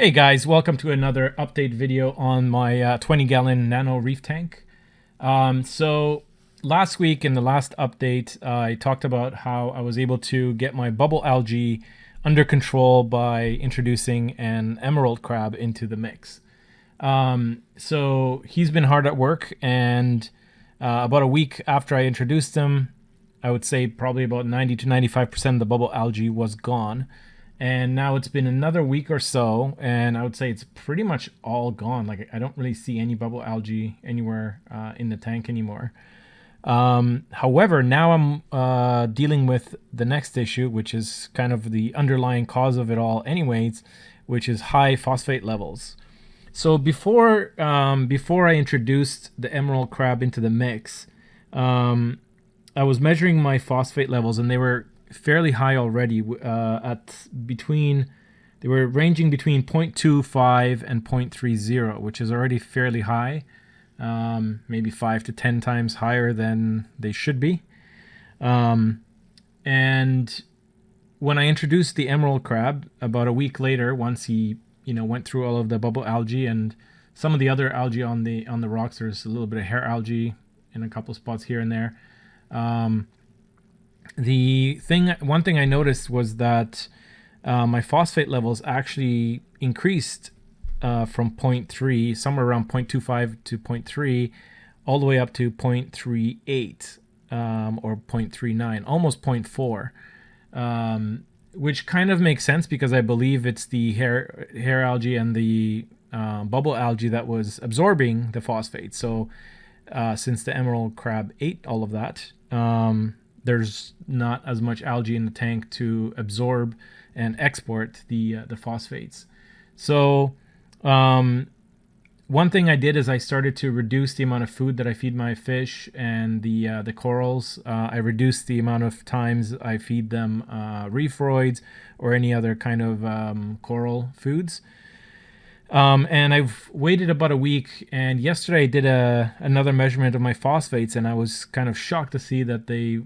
Hey guys, welcome to another update video on my 20-gallon Nano Reef tank. So last week in the last update, I talked about how I was able to get my bubble algae under control by introducing an emerald crab into the mix. So he's been hard at work, and about a week after I introduced him, I would say probably about 90 to 95% of the bubble algae was gone. And now it's been another week or so, and I would say it's pretty much all gone. Like, I don't really see any bubble algae anywhere in the tank anymore. However, now I'm dealing with the next issue, which is kind of the underlying cause of it all anyways, which is high phosphate levels. So before I introduced the emerald crab into the mix, I was measuring my phosphate levels, and they were fairly high already. They were ranging between 0.25 and 0.30, which is already fairly high, maybe 5 to 10 times higher than they should be. And when I introduced the emerald crab about a week later, once he went through all of the bubble algae and some of the other algae on the rocks, there's a little bit of hair algae in a couple spots here and there. One thing I noticed was that my phosphate levels actually increased from 0.3, somewhere around 0.25 to 0.3, all the way up to 0.38 or 0.39, almost 0.4, which kind of makes sense because I believe it's the hair algae and the bubble algae that was absorbing the phosphate. So since the emerald crab ate all of that, there's not as much algae in the tank to absorb and export the phosphates. So one thing I did is I started to reduce the amount of food that I feed my fish and the corals. I reduced the amount of times I feed them reefroids or any other kind of coral foods. And I've waited about a week, and yesterday I did another measurement of my phosphates, and I was kind of shocked to see that they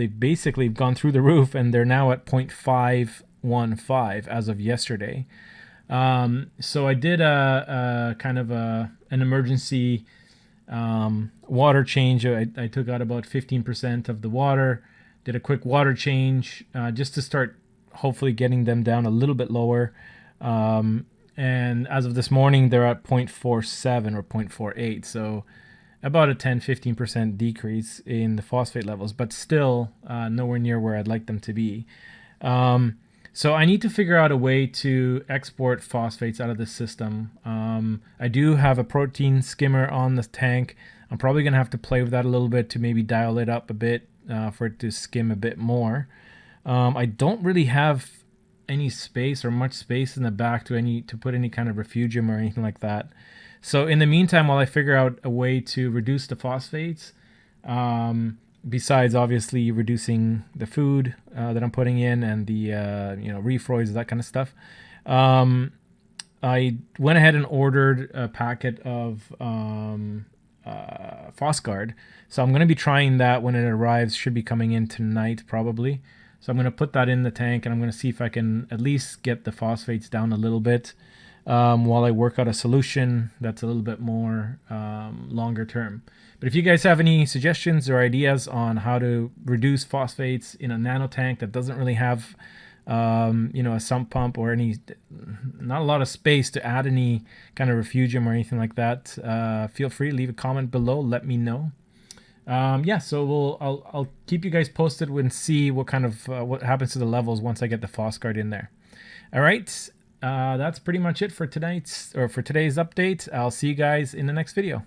basically gone through the roof, and they're now at 0.515 as of yesterday. So I did a kind of an emergency water change. I took out about 15% of the water, did a quick water change just to start hopefully getting them down a little bit lower. And as of this morning, they're at 0.47 or 0.48. So about a 10-15% decrease in the phosphate levels, but still nowhere near where I'd like them to be. So I need to figure out a way to export phosphates out of the system. I do have a protein skimmer on the tank. I'm probably going to have to play with that a little bit to maybe dial it up a bit for it to skim a bit more. I don't really have any space or much space in the back to put any kind of refugium or anything like that. So in the meantime, while I figure out a way to reduce the phosphates, besides obviously reducing the food that I'm putting in and the reefroids, that kind of stuff, I went ahead and ordered a packet of Phosguard. So I'm going to be trying that when it arrives. Should be coming in tonight probably. So I'm going to put that in the tank, and I'm going to see if I can at least get the phosphates down a little bit while I work out a solution that's a little bit more longer term. But if you guys have any suggestions or ideas on how to reduce phosphates in a nano tank that doesn't really have a sump pump or not a lot of space to add any kind of refugium or anything like that, feel free to leave a comment below. Let me know. So I'll keep you guys posted and see what kind of what happens to the levels once I get the Phosguard in there. All right, that's pretty much it for today's update. I'll see you guys in the next video.